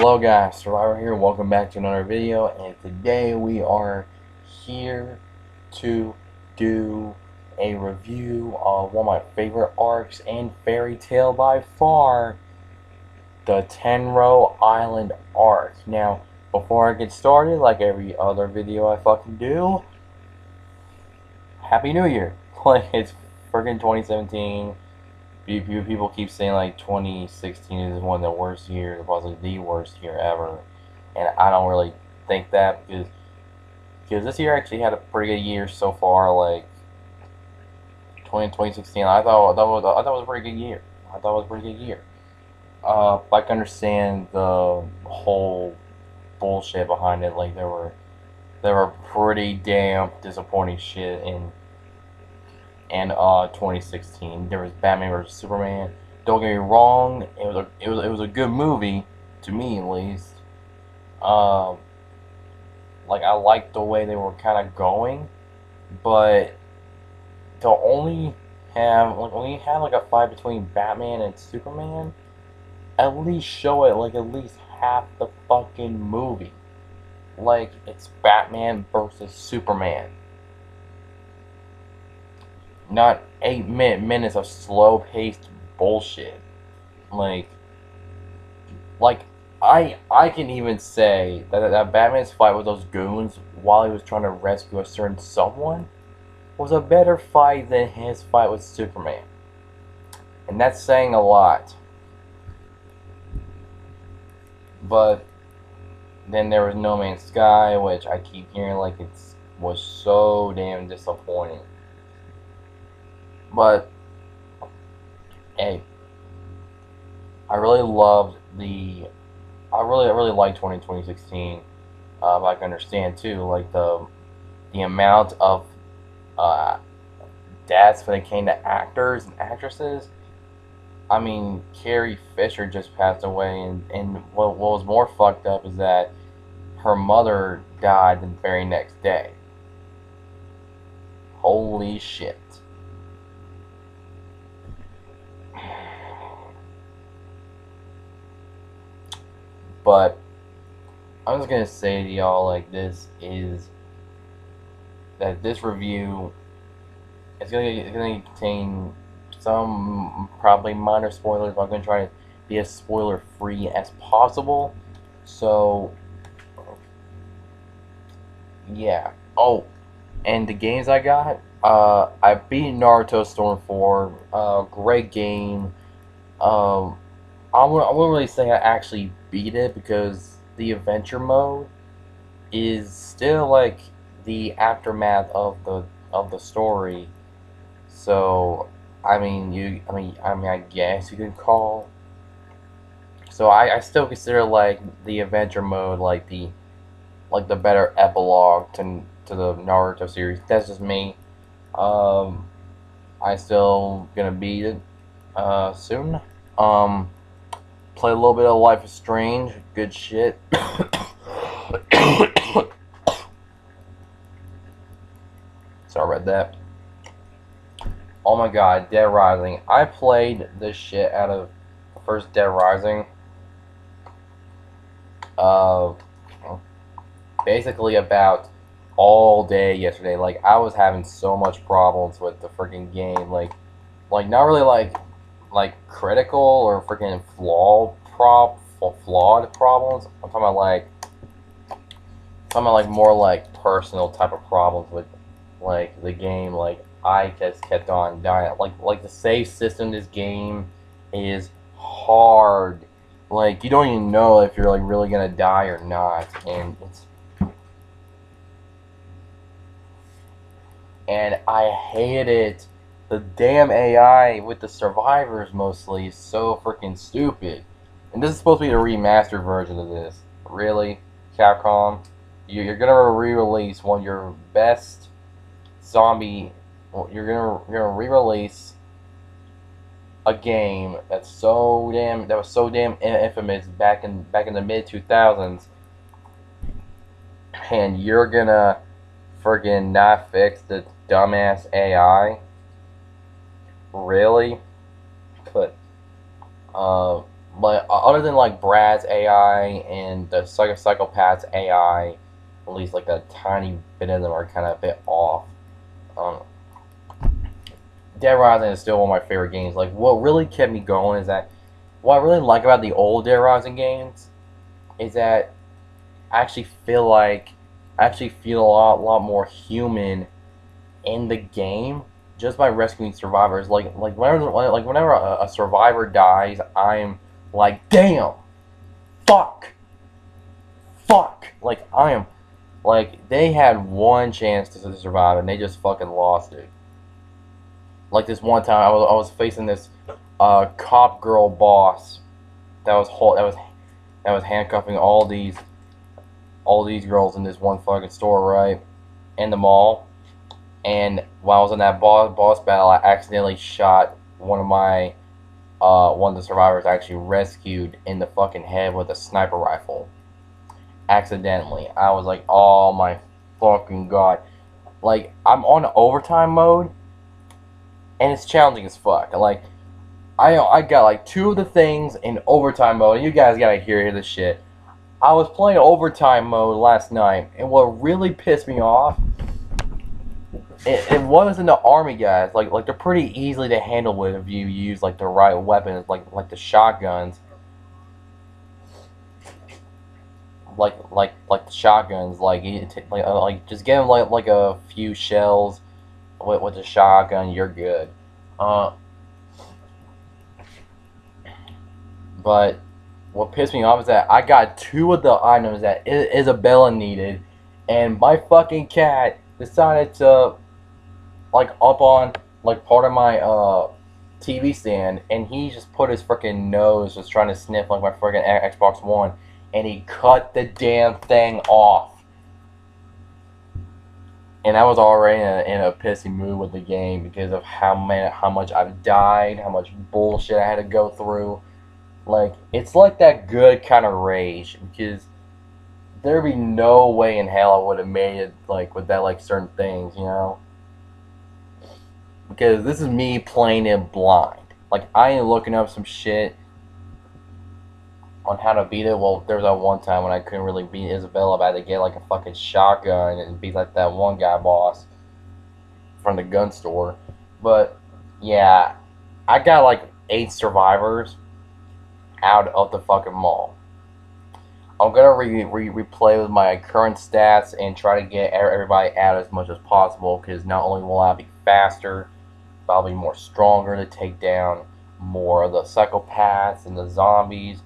Hello guys, Survivor here, welcome back to another video, and today we are here to do a review of one of my favorite arcs and fairy tale by far, the Tenrou Island arc. Now, before I get started, like every other video I fucking do, Happy New Year! Like, it's freaking 2017. People keep saying like 2016 is one of the worst years, possibly the worst year ever, and I don't really think that because this year actually had a pretty good year so far. Like 2016, I thought was a pretty good year. I thought it was a pretty good year. I can understand the whole bullshit behind it. Like there were pretty damn disappointing shit in 2016. There was Batman vs Superman. Don't get me wrong, it was a good movie to me at least. Like I liked the way they were kind of going, but to only have like when you have like a fight between Batman and Superman, at least show it like at least half the fucking movie. Like it's Batman versus Superman. Not 8 minutes of slow-paced bullshit. Like I can even say that Batman's fight with those goons while he was trying to rescue a certain someone was a better fight than his fight with Superman. And that's saying a lot. But then there was No Man's Sky, which I keep hearing like was so damn disappointing. But hey, I really loved I really liked 2016. I can understand too, like the amount of deaths when it came to actors and actresses. I mean, Carrie Fisher just passed away, and what was more fucked up is that her mother died the very next day. Holy shit. But I'm just gonna say to y'all, like, this review is gonna contain some probably minor spoilers, but I'm gonna try to be as spoiler free as possible. So yeah. Oh, and the games I got, I beat Naruto Storm 4. Great game. I wouldn't really say I actually beat it because the adventure mode is still like the aftermath of the story. So I mean I guess you could call. So I still consider like the adventure mode like the better epilogue to the Naruto series. That's just me. I still gonna beat it soon. Play a little bit of Life is Strange. Good shit. Sorry about that. Oh my god, Dead Rising. I played the shit out of the first Dead Rising. Basically about all day yesterday. Like I was having so much problems with the freaking game. Like not really like critical or freaking flawed problems. I'm talking about like more like personal type of problems with like the game. Like I just kept on dying. Like the save system in this game is hard. Like you don't even know if you're like really gonna die or not, and I hate it. The damn AI with the survivors mostly is so freaking stupid. And this is supposed to be a remastered version of this. Really? Capcom? You're gonna re-release one of your best zombie... You're gonna re-release a game that was so damn infamous back in the mid-2000s, and you're gonna friggin' not fix the dumbass AI? Really? But But other than like Brad's AI and the Psychopath's AI, at least like a tiny bit of them are kind of a bit off. Um, Dead Rising is still one of my favorite games. Like what really kept me going is that what I really like about the old Dead Rising games is that I actually feel a lot more human in the game just by rescuing survivors. Whenever a survivor dies, I'm like, damn, fuck, fuck. Like I am like they had one chance to survive and they just fucking lost it. Like this one time, I was facing this cop girl boss that was handcuffing all these girls in this one fucking store, right, in the mall. And while I was in that boss battle, I accidentally shot one of the survivors I actually rescued in the fucking head with a sniper rifle. Accidentally. I was like, oh my fucking god. Like, I'm on overtime mode, and it's challenging as fuck. Like, I got like two of the things in overtime mode, and you guys gotta hear this shit. I was playing overtime mode last night, and what really pissed me off, it wasn't the army guys. Like they're pretty easily to handle with if you use like the right weapons, like the shotguns, like the shotguns. Like just get them like a few shells with the shotgun, you're good. Uh, but what pissed me off is that I got two of the items that Isabella needed, and my fucking cat decided to like up on like part of my TV stand, and he just put his freaking nose just trying to sniff like my freaking Xbox One, and he cut the damn thing off. And I was already in a pissy mood with the game because of how much I've died, how much bullshit I had to go through. Like it's like that good kind of rage because there'd be no way in hell I would have made it like with that like certain things, you know. Because this is me playing it blind. Like I ain't looking up some shit on how to beat it. Well, there was that one time when I couldn't really beat Isabella, but I had to get like a fucking shotgun and be like that one guy boss from the gun store. But yeah, I got like 8 survivors out of the fucking mall. I'm gonna replay with my current stats and try to get everybody out as much as possible because not only will I be faster, but I'll be more stronger to take down more of the psychopaths and the zombies.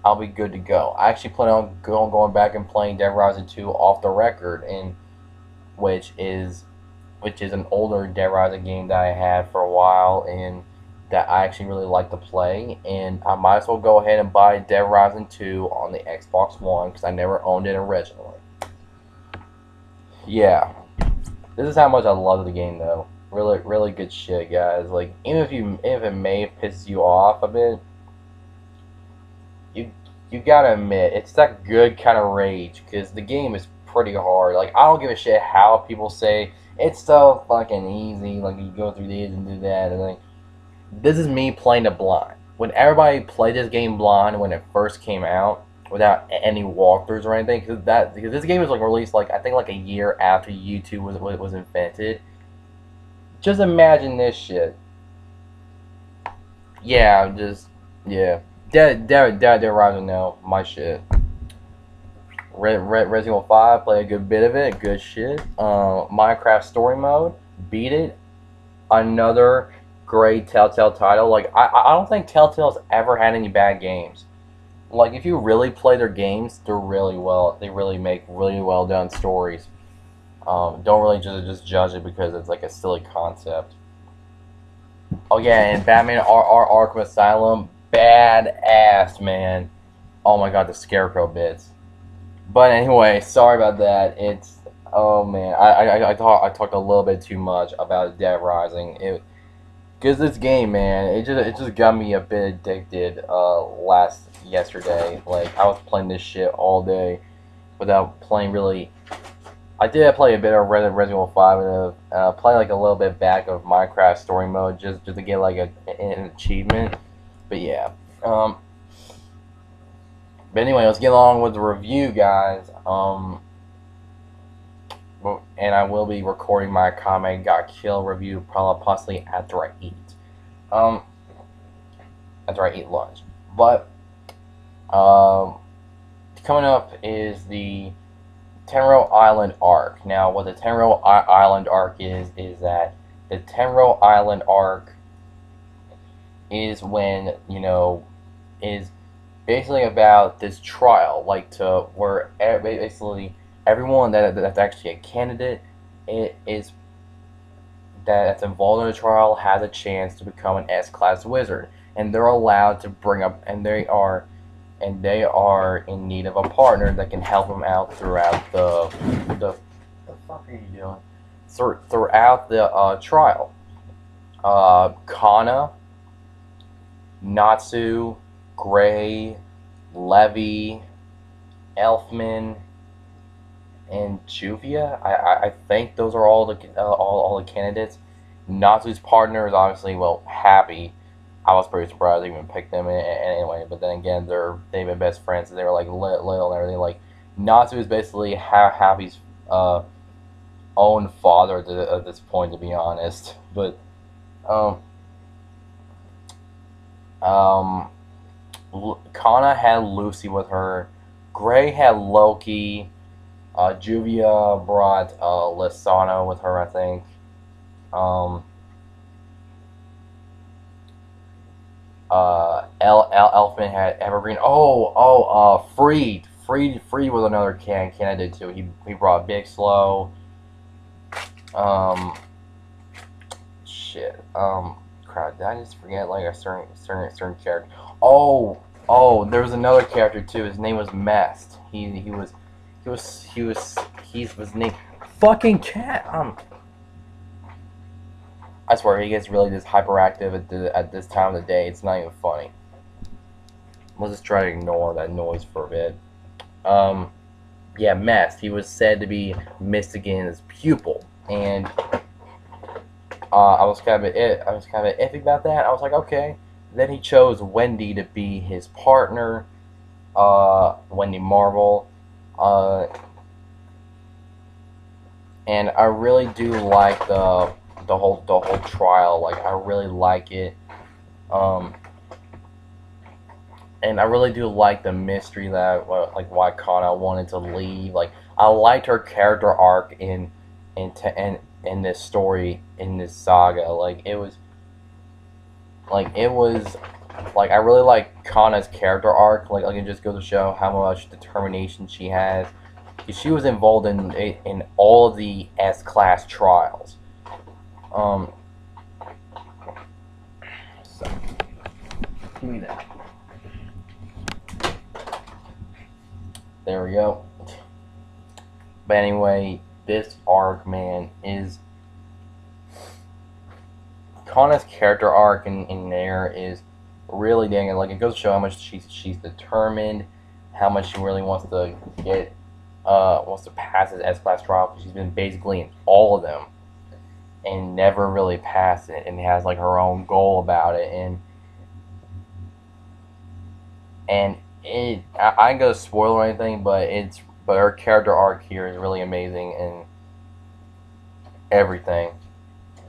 I'll be good to go. I actually plan on going back and playing Dead Rising 2 off the record, and which is an older Dead Rising game that I had for a while and that I actually really like to play. And I might as well go ahead and buy Dead Rising 2 on the Xbox One because I never owned it originally. Yeah, this is how much I love the game though. Really, really good shit, guys. Like even if it may piss you off a bit, you gotta admit it's that good kind of rage because the game is pretty hard. Like I don't give a shit how people say it's so fucking easy. Like you go through this and do that, and like this is me playing it blind. When everybody played this game blind when it first came out, without any walkthroughs or anything, because this game was like released like I think like a year after YouTube was invented. Just imagine this shit. Yeah, yeah. Dead Rising now, my shit. Resident Evil 5, play a good bit of it, good shit. Minecraft story mode, beat it. Another great Telltale title. Like I don't think Telltale's ever had any bad games. Like if you really play their games, they really make really well done stories. Don't really just judge it because it's like a silly concept. Oh yeah, and Batman Arkham Asylum, badass, man. Oh my god, the Scarecrow bits. But anyway, sorry about that. It's oh man, I talked a little bit too much about Dead Rising. Because this game, man, it just got me a bit addicted. Yesterday, like I was playing this shit all day without playing really. I did play a bit of Resident Evil 5 and play like a little bit back of Minecraft story mode just to get like an achievement. But yeah, But anyway, let's get along with the review, guys. And I will be recording my Kame Got Killed review probably possibly after I eat. Um, After I eat lunch. But coming up is the Tenrou Island arc. Now, what the Tenrou Island arc is that the Tenrou Island arc is when, is basically about this trial, like to where basically everyone that's actually a candidate is that's involved in the trial has a chance to become an S-class wizard, and they're allowed to bring up, and they are in need of a partner that can help them out throughout the fuck are you doing? Throughout the trial. Kana, Natsu, Gray, Levy, Elfman, and Juvia. I think those are all the candidates. Natsu's partner is obviously Happy. I was pretty surprised they even picked them anyway. But then again, they've been best friends. So they were like little and everything. Like Natsu is basically Happy's own father at this point, to be honest. But Kana had Lucy with her. Gray had Loki. Juvia brought Lisano with her, I think. Elfman had Evergreen. Freed was another candidate too. He brought Big Slow. Shit. Crap. Did I just forget like a certain character? There was another character too. His name was Mest. His name fucking cat. I swear he gets really just hyperactive at this time of the day. It's not even funny. Let's just try to ignore that noise for a bit. Yeah, Mest. He was said to be Mystigan's pupil, and I was kind of iffy about that. I was like, okay. Then he chose Wendy to be his partner. Wendy Marvel. And I really do like the whole trial. Like I really like it. And I really do like the mystery that like why Kana wanted to leave. Like I liked her character arc in this story, in this saga. Like it was I really like Kana's character arc. Like it just goes to show how much determination she has. She was involved in all of the S-class trials. So, give me that. There we go. But anyway, this arc, man, is Kana's character arc in there is really dang it. Like it goes to show how much she's determined, how much she really wants to pass his S-class trial, because she's been basically in all of them and never really passed it, and has like her own goal about it, and I ain't gonna spoil or anything, but her character arc here is really amazing and everything.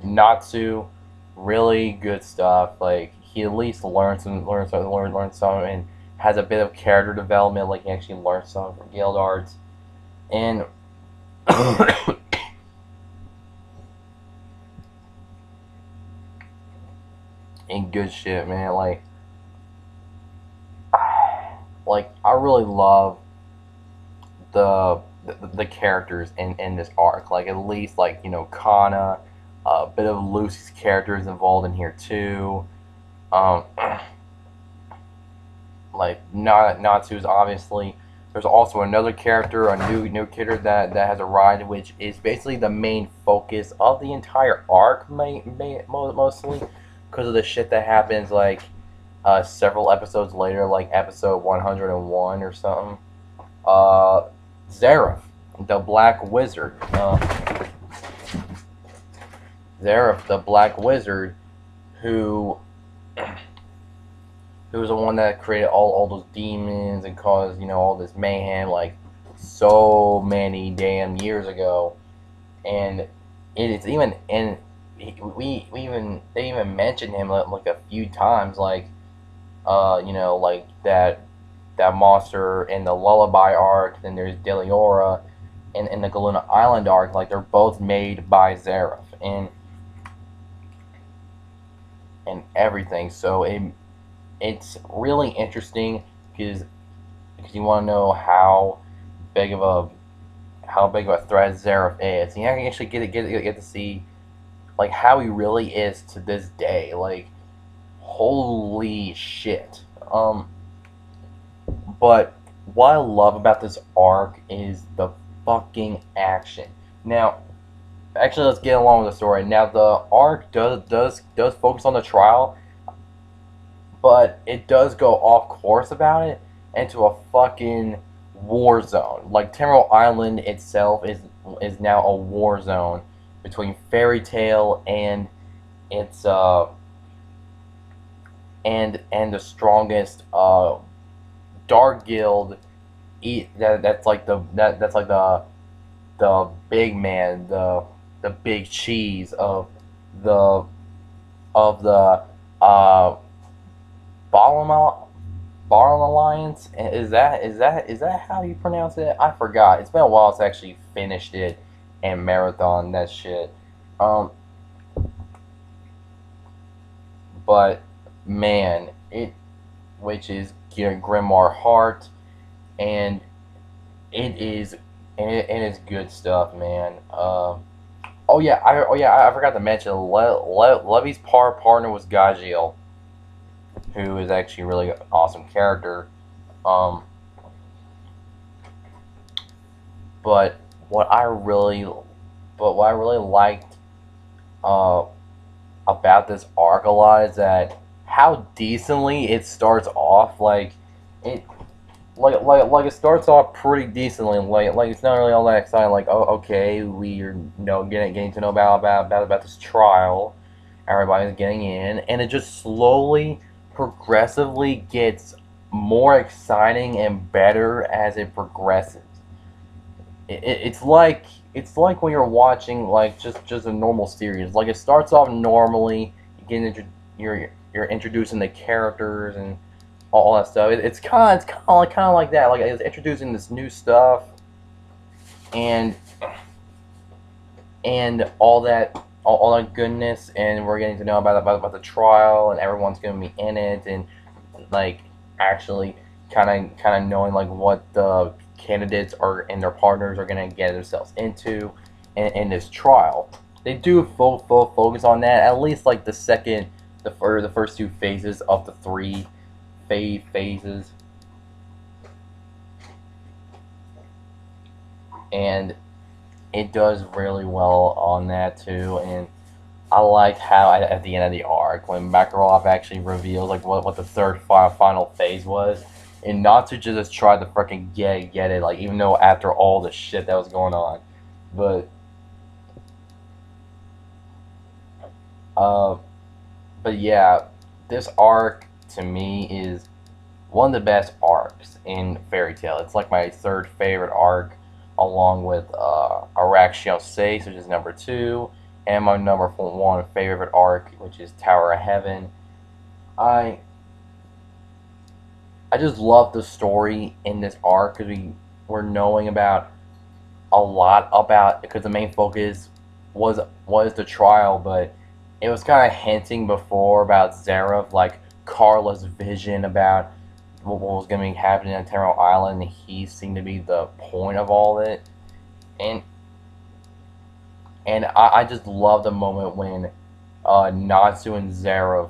Natsu, really good stuff. Like he at least learns some and has a bit of character development. Like he actually learns some from Guild Arts. And and good shit, man. Like I really love the characters in this arc. Like at least Kana, a bit of Lucy's character is involved in here too. Like Natsu's obviously. There's also another character, a new character that has arrived, which is basically the main focus of the entire arc, mostly because of the shit that happens several episodes later, like episode 101 or something. Zareth, the Black Wizard. Zareth, the Black Wizard, who who was the one that created all those demons and caused all this mayhem like so many damn years ago. And it's even and we even they even mentioned him like a few times, like like that monster in the Lullaby arc. Then there's Deliora in the Galuna Island arc. Like they're both made by Xerath and everything. So it's really interesting because you want to know big of a how big of a threat Xerath is. You can actually get to see like how he really is to this day. Like holy shit. But what I love about this arc is the fucking action. Now, actually, let's get along with the story. Now, the arc does focus on the trial, but it does go off course about it into a fucking war zone. Like Tenrou Island itself is now a war zone between Fairy Tail and its and the strongest Dark Guild. That's like the big man, the big cheese of the Bottom Bottom Alliance. Is that how you pronounce it? I forgot. It's been a while since I actually finished it and marathon that shit. Um, but man, which is Grimoire Heart, and it is good stuff, man. I forgot to mention Levy's partner was Gajiel, who is actually a really awesome character. Um, but what I really, liked uh, about this arc a lot is that how decently it starts off. It it starts off pretty decently. Like it's not really all that exciting. Like, oh, okay, we're getting to know about this trial. Everybody's getting in, and it just slowly, progressively gets more exciting and better as it progresses. It's like when you're watching like just a normal series. Like it starts off normally. You're introducing the characters and all that stuff. It's kind of like that. Like it's introducing this new stuff and all that goodness, and we're getting to know about the trial, and everyone's gonna be in it, and like actually kind of knowing like what the candidates are and their partners are gonna get themselves into in this trial. They do full focus on that, at least like the first two phases of the three phases, and it does really well on that too. And I liked how at the end of the arc, when Makarov actually reveals like what the third final phase was, and not to just try to freaking get it, like even though after all the shit that was going on, but uh, but yeah, this arc to me is one of the best arcs in Fairy Tail. It's like my third favorite arc, along with Araxio 6, which is number two, and my number one favorite arc, which is Tower of Heaven. I I just love the story in this arc because we're knowing about a lot about, because the main focus was the trial, but it was kind of hinting before about Xerath, like Carla's vision about what was going to be happening on Tenrou Island. And he seemed to be the point of all of it, and I just love the moment when Natsu and Xerath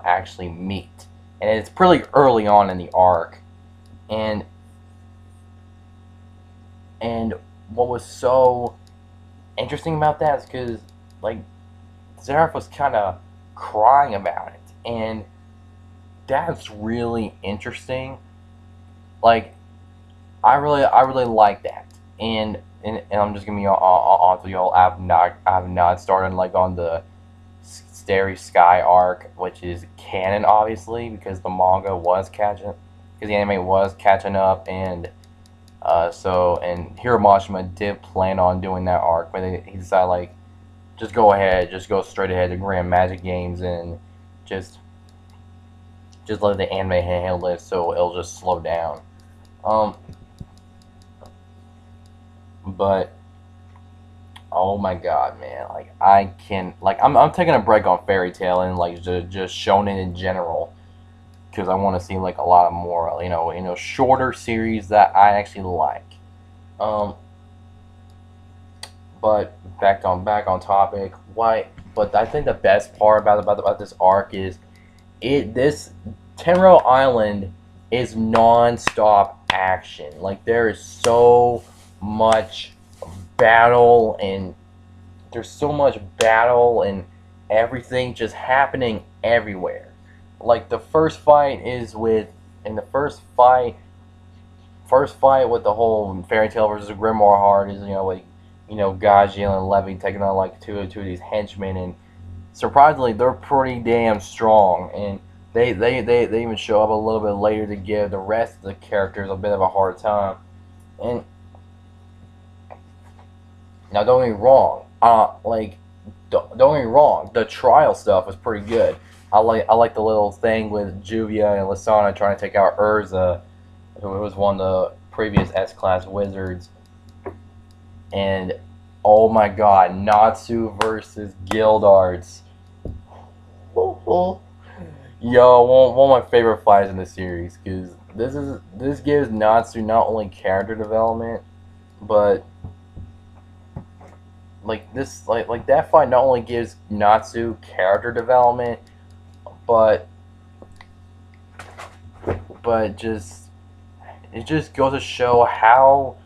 actually meet, and it's pretty early on in the arc, and and what was so interesting about that is because like Xerath was kind of crying about it, and that's really interesting. Like I really like that, and I'm just gonna be honest with y'all. I have not started like on the Starry Sky arc, which is canon, obviously, because the manga was catching, because the anime was catching up, and and Hiro Mashima did plan on doing that arc, but he decided like, just go ahead, just go straight ahead to Grand Magic Games and just let the anime handle it, so it'll just slow down. Um, but oh my god, man! Like I can, like I'm taking a break on Fairy Tail and like just shonen in general because I want to see like a lot of more, shorter series that I actually like. Um, but back on topic. Why? But I think the best part about this arc is this Tenrou Island is non-stop action. Like there is so much battle and there's so much battle and everything just happening everywhere. Like the first fight is with in the first fight with the whole Fairy Tail versus Grimoire Heart is Gajiel and Levy taking on like two of these henchmen, and surprisingly they're pretty damn strong, and they even show up a little bit later to give the rest of the characters a bit of a hard time. And now don't get me wrong, don't get me wrong, the trial stuff was pretty good. I like the little thing with Juvia and Lasana trying to take out Urza, who was one of the previous S-Class wizards. And oh my god, Natsu versus Guildarts. Yo, one of my favorite fights in the series, because this gives Natsu not only character development, but like that fight not only gives Natsu character development, but just it just goes to show how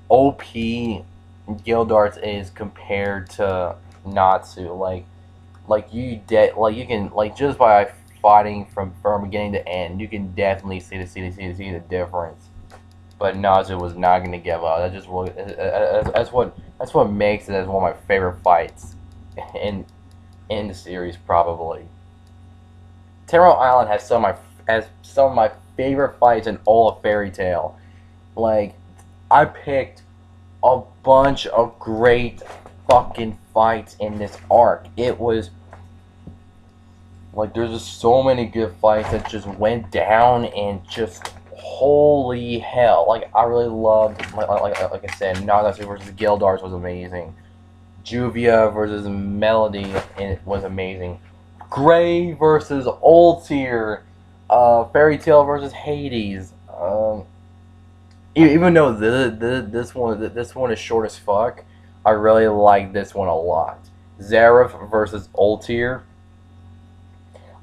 OP Guildarts is compared to Natsu. You can just by fighting from beginning to end, you can definitely see the difference. But Natsu was not going to give up. That's what makes it as one of my favorite fights in the series, probably. Tenrou Island has some of my favorite fights in all of Fairy Tail. Like, I picked a bunch of great fucking fights in this arc. It was like there's just so many good fights that just went down, and just holy hell! Like I really loved, like I said, Natsu versus Guildarts was amazing. Juvia versus Melody was amazing. Gray versus Ultir, Fairy Tail versus Hades. Even though this one is short as fuck, I really like this one a lot. Zareth versus Ultir.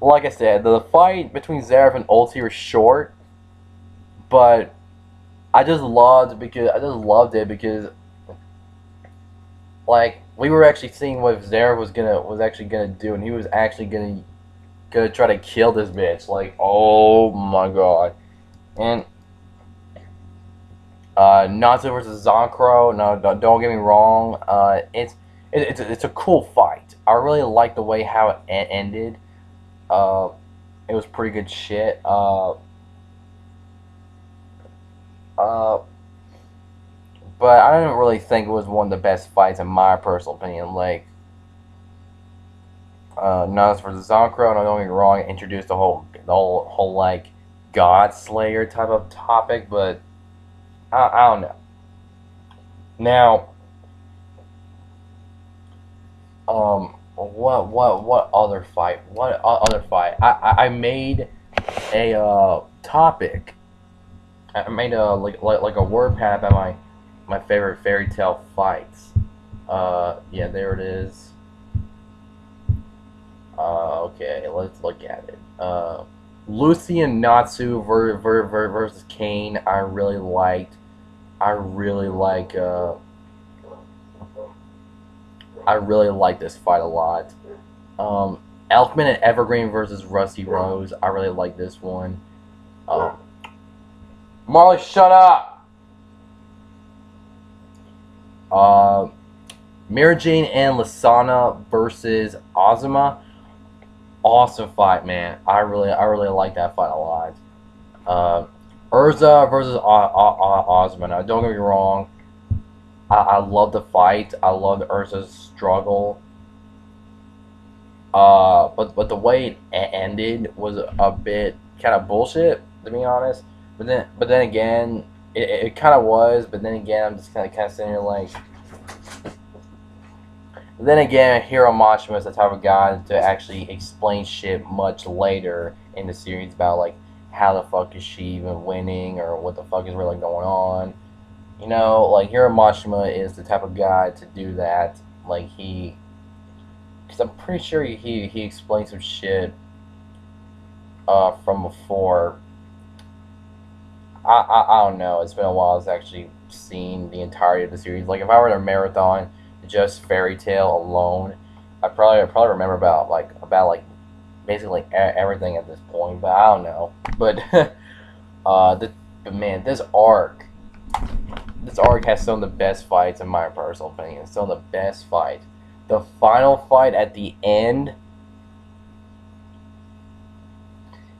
Like I said, the fight between Zareth and Ultir is short, but I just loved it because like we were actually seeing what Zareth was actually gonna do, and he was actually gonna try to kill this bitch. Like, oh my god. And Natsu versus Zonkro. No, don't get me wrong. It's a cool fight. I really like the way how it ended. It was pretty good shit. But I didn't really think it was one of the best fights in my personal opinion. Like, Natsu versus Zonkro. No, don't get me wrong. It introduced the whole like God Slayer type of topic, but I don't know. Now, what other fight? What other fight? I made a topic. I made a like a word pad about my favorite Fairy Tail fights. Yeah, there it is. Okay, let's look at it. Lucy and Natsu versus Kane. I really like. I really like this fight a lot. Elfman and Evergreen versus Rusty Rose. I really like this one. Marley, shut up! Mira Jane and Lasana versus Azuma. Awesome fight, man. I really like that fight a lot. Uh, Urza versus Osman. Now, don't get me wrong. I love the fight. I love Urza's struggle. But the way it ended was a bit kind of bullshit, to be honest. But then again, it kind of was. But then again, I'm just kind of sitting here like. Then again, Hiro Mashima is the type of guy to actually explain shit much later in the series about like how the fuck is she even winning or what the fuck is really going on. You know, like Hiro Mashima is the type of guy to do that. Like because I'm pretty sure he explained some shit from before. I don't know. It's been a while since I've actually seen the entirety of the series. Like if I were to marathon just Fairy Tail alone, I probably remember about like basically everything at this point. But I don't know. But but man, this arc has some of the best fights in my personal opinion. Some of the best fights. The final fight at the end.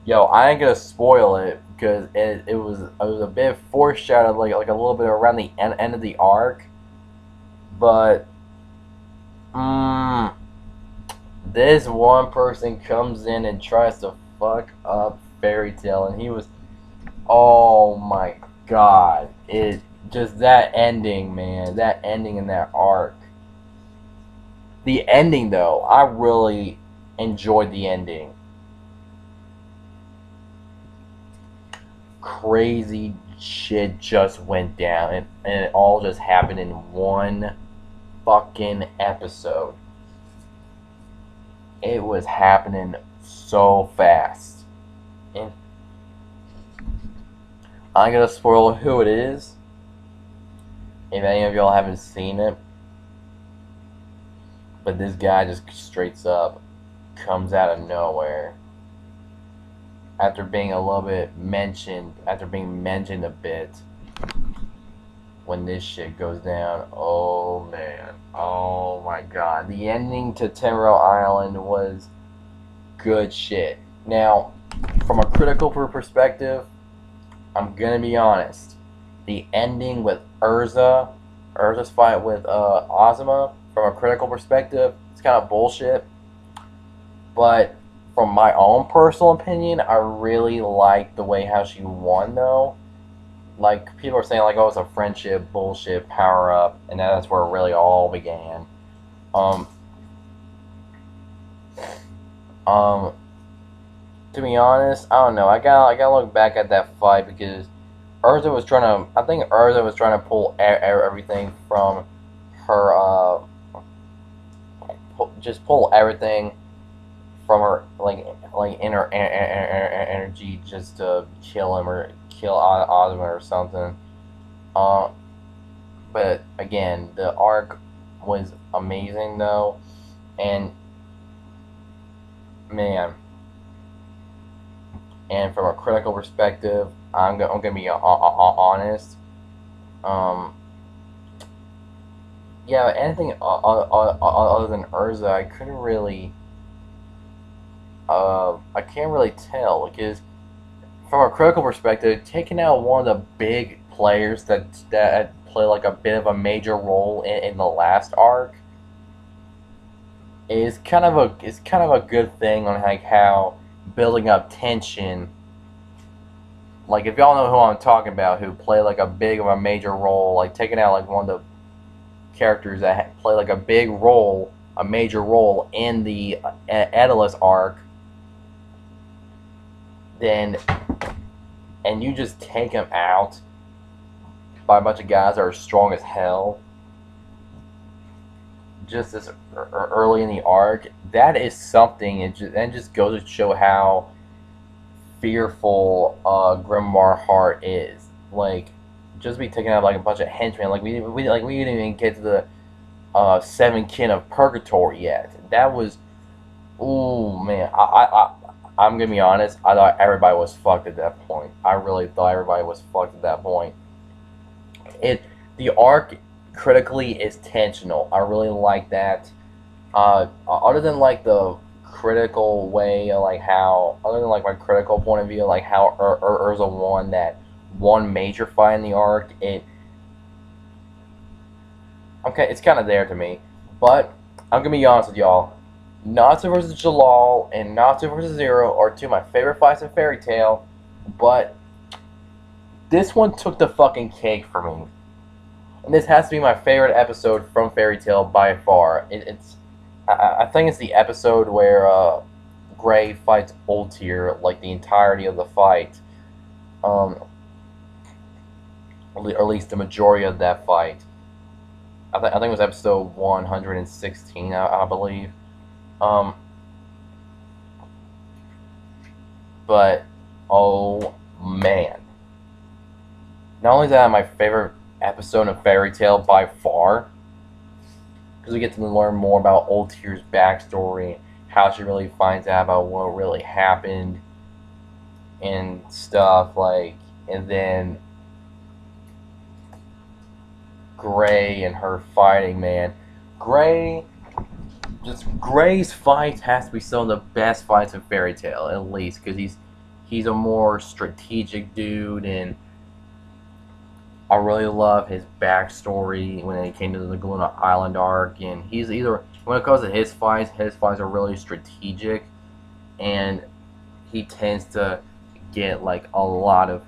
Yo, I ain't gonna spoil it because it was a bit foreshadowed, like a little bit around the end of the arc. But this one person comes in and tries to fuck up Fairy Tail, and he was, oh my god, it just that ending, man, that ending in that arc. The ending, though, I really enjoyed the ending. Crazy shit just went down, and it all just happened in one fucking episode. It was happening so fast. And I'm gonna spoil who it is. If any of y'all haven't seen it. But this guy just straight up comes out of nowhere. After being a little bit mentioned, after being mentioned a bit, when this shit goes down, oh man, oh my god. The ending to Tenrou Island was good shit. Now, from a critical perspective, I'm gonna be honest. The ending with Urza's fight with Ozma, from a critical perspective, it's kind of bullshit. But from my own personal opinion, I really like the way how she won, though. Like, people are saying, like, oh, it's a friendship, bullshit, power up, and that's where it really all began. Um, um, to be honest, I don't know. I gotta look back at that fight because I think Urza was trying to pull everything from her, just pull everything from her, like inner energy, just to kill him or kill Ozma or something. Uh, but again, the arc was amazing though, and man, and from a critical perspective, I'm gonna be honest. Um, yeah, anything other than Urza, I couldn't really. I can't really tell because from a critical perspective, taking out one of the big players that play like a bit of a major role in the last arc is kind of a good thing on like how building up tension. Like if y'all know who I'm talking about, who play like a big of a major role, like taking out like one of the characters that play like a big role, a major role in the Daedalus arc, then and you just take him out by a bunch of guys that are strong as hell just this early in the arc, that is something. And just goes to show how fearful Grimoire Heart is. Like, just be taking out like a bunch of henchmen. Like we didn't even get to the Seven Kin of Purgatory yet. That was, ooh man. I'm gonna be honest. I thought everybody was fucked at that point. I really thought everybody was fucked at that point. The arc critically is tensional. I really like that. Other than like the critical way, like how, other than like my critical point of view, like how Urza won that one major fight in the arc, okay, it's kind of there to me. But I'm gonna be honest with y'all. Natsu versus Jalal and Natsu versus Zero are two of my favorite fights in Fairy Tail, but this one took the fucking cake for me. And this has to be my favorite episode from Fairy Tail by far. I think it's the episode where Gray fights Ultir, like the entirety of the fight. Um, or at least the majority of that fight. I think it was episode 116, I believe. Um, but, oh man. Not only is that my favorite episode of Fairy Tail by far, because we get to learn more about Ultir's backstory, how she really finds out about what really happened, and stuff, like, and then Gray and her fighting, man. Gray's fight has to be some of the best fights in Fairy Tail, at least, because he's a more strategic dude, and I really love his backstory when it came to the Galuna Island arc, and he's either, when it comes to his fights are really strategic, and he tends to get like a lot of,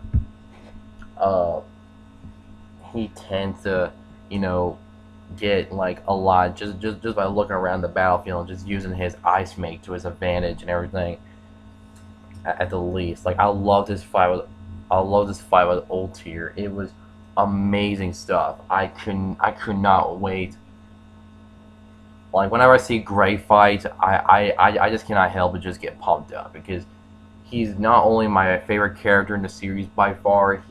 he tends to, get like a lot just by looking around the battlefield and just using his ice make to his advantage and everything. At the least, like I love this fight with Ultir. It was amazing stuff. I could not wait. Like whenever I see Gray fight, I just cannot help but just get pumped up, because he's not only my favorite character in the series by far,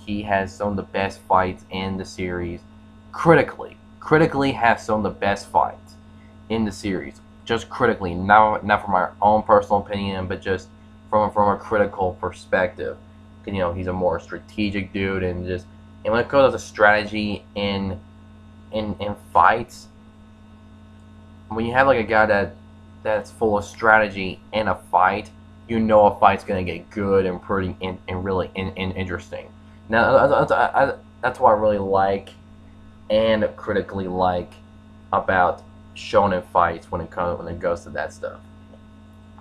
he has some of the best fights in the series. Critically has some of the best fights in the series. Just critically, not from my own personal opinion, but just from a critical perspective. He's a more strategic dude, and when it comes to strategy in fights, when you have like a guy that's full of strategy in a fight, a fight's gonna get good and pretty and really interesting. Now that's what I really like and critically like about shonen fights when it goes to that stuff.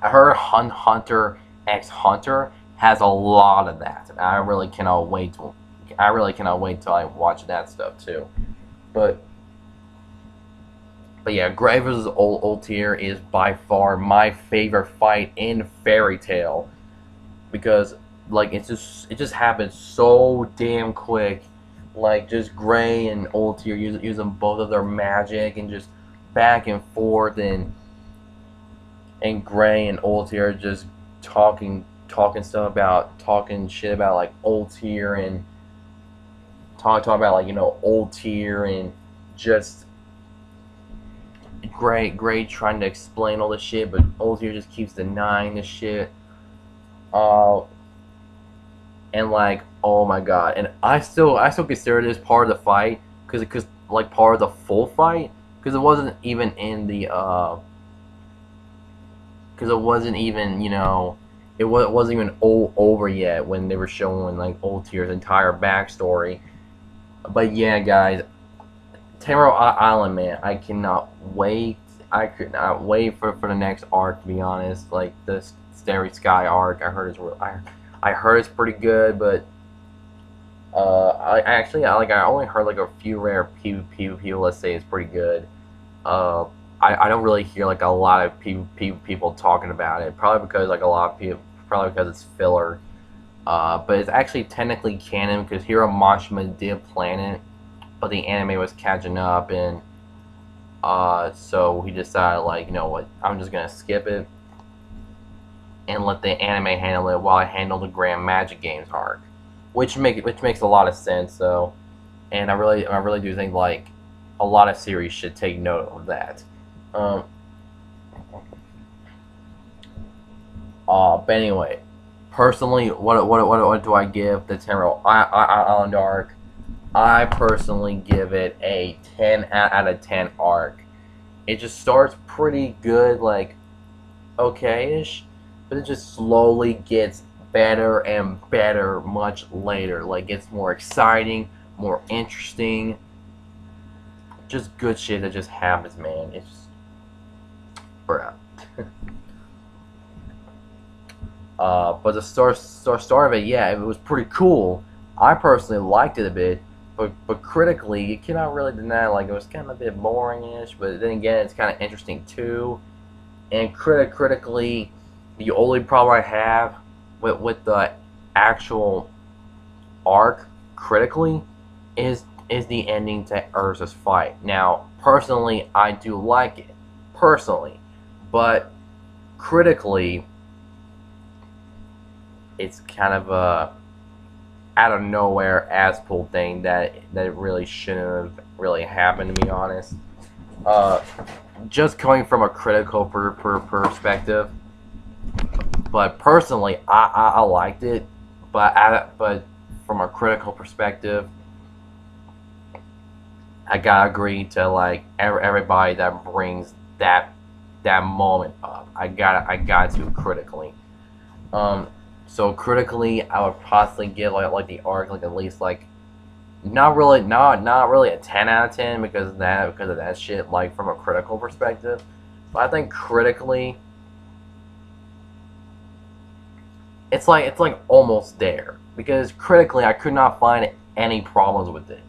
I heard Hunter x Hunter has a lot of that, and I really cannot wait till I watch that stuff too. But yeah, Gray vs. Ultir is by far my favorite fight in Fairy Tail, because like it just happened so damn quick. Like just Gray and Ultir using both of their magic and just back and forth, and Gray and Ultir just talking shit about like Ultir, and talking about like Ultir, and just Gray trying to explain all this shit, but Ultir just keeps denying this shit. And like, oh my god, and I still consider this part of the fight, because like part of the full fight, because it wasn't even in the because it wasn't even it wasn't even over yet when they were showing like Ultir's entire backstory. But yeah, guys, Tenrou Island, man, I cannot wait. I could not wait for the next arc, to be honest. Like the Starry Sky arc, I heard it's pretty good, but I only heard like a few rare people that say it's pretty good. I don't really hear like a lot of people talking about it. Probably because like a lot of people, probably because it's filler. But it's actually technically canon, because Hiro Mashima did plan it, but the anime was catching up, and so he decided, like, you know what, I'm just gonna skip it and let the anime handle it while I handle the Grand Magic Games arc, which makes a lot of sense, though, and I really do think like a lot of series should take note of that. But anyway, personally, what do I give the Tenrou Island arc? I personally give it a 10 out of 10 arc. It just starts pretty good, like okay-ish, but it just slowly gets better and better much later. Like gets more exciting, more interesting. Just good shit that just happens, man. It's just, bruh. But the start of it, yeah, it was pretty cool. I personally liked it a bit, but critically, you cannot really deny like it was kind of a bit boring-ish. But then again, it's kind of interesting too. And critically, the only problem I have with the actual arc critically is the ending to Ursa's fight. Now, personally, I do like it personally, but critically, it's kind of a out of nowhere ass pull thing that it really shouldn't have really happened, to be honest. Uh, just coming from a critical perspective, but personally, I liked it. But from a critical perspective, I gotta agree to like everybody that brings that moment up. I got to critically. Um, so critically, I would possibly give like the arc like at least like not really a 10 out of 10 because of that shit like from a critical perspective. But I think critically, it's like almost there because critically I could not find any problems with it.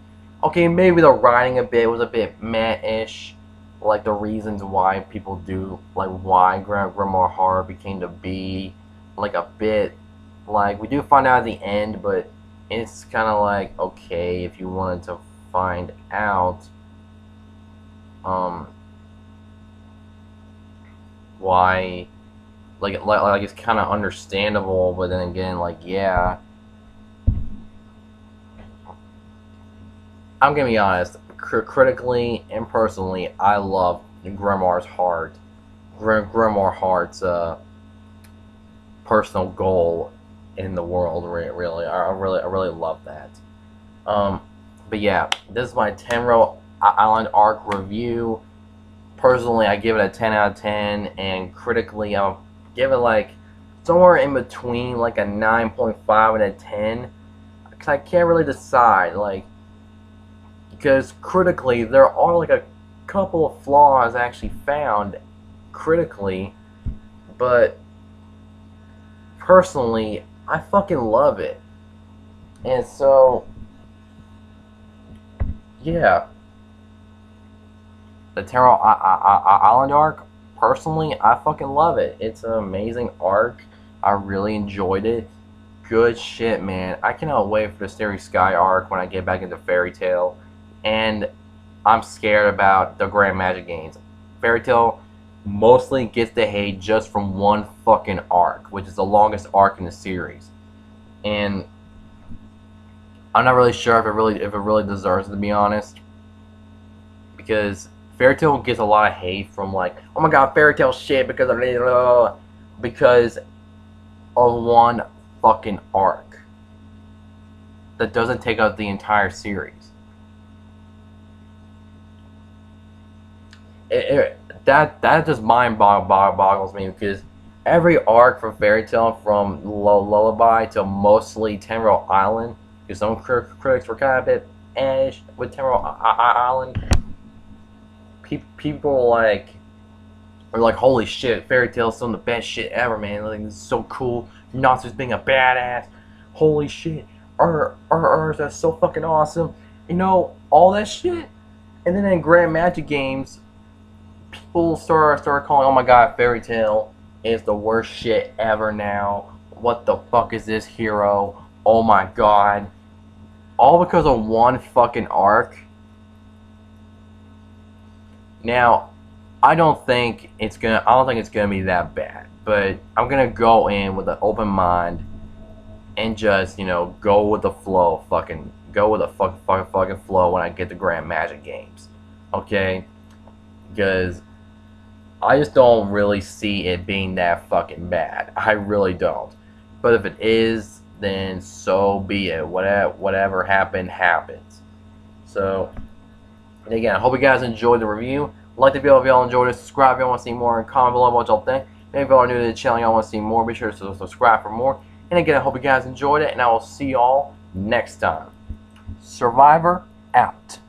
Okay, maybe the writing a bit was a bit meh-ish, like the reasons why people do like why Grimoire Horror became to be like a bit like we do find out at the end, but it's kind of like okay if you wanted to find out um why like it's kind of understandable, but then again like yeah, I'm gonna be honest. Critically and personally, I love Grimoire's heart. Grimoire Heart's personal goal in the world. Really, I really love that. Um, but yeah, this is my Tenrou Island arc review. Personally, I give it a 10 out of 10, and critically, I'll give it like somewhere in between, like a 9.5 and a 10. Cause I can't really decide, like, because critically, there are like a couple of flaws actually found critically, but personally, I fucking love it. And so, yeah, the Tenrou Island arc, personally, I fucking love it. It's an amazing arc. I really enjoyed it. Good shit, man. I cannot wait for the Starry Sky arc when I get back into Fairy Tail. And I'm scared about the Grand Magic games. Fairy Tail mostly gets the hate just from one fucking arc, which is the longest arc in the series. And I'm not really sure if it really deserves it, to be honest, because Fairy Tail gets a lot of hate from like, oh my god, Fairy Tail shit because of one fucking arc that doesn't take out the entire series. That just mind boggles me because every arc from Fairy Tail, from Lullaby to mostly Tenrou Island, because some critics were kind of a bit ash with Tenrou Island. People like are like, holy shit, Fairy Tail's some of the best shit ever, man. Like, this is so cool. Natsu's being a badass. Holy shit, that's so fucking awesome. You know, all that shit. And then in Grand Magic games, people start calling, oh my god, Fairy Tail is the worst shit ever now. What the fuck is this hero? Oh my god. All because of one fucking arc. Now, I don't think it's gonna be that bad. But I'm gonna go in with an open mind and just, you know, go with the flow. Fucking go with the fucking flow when I get the Grand Magic games. Okay? Because I just don't really see it being that fucking bad. I really don't. But if it is, then so be it. Whatever happened, happens. So, again, I hope you guys enjoyed the review. Like the video if y'all enjoyed it. Subscribe if y'all want to see more, and comment below what y'all think. Maybe if y'all are new to the channel, y'all want to see more, be sure to subscribe for more. And again, I hope you guys enjoyed it, and I will see y'all next time. Survivor out.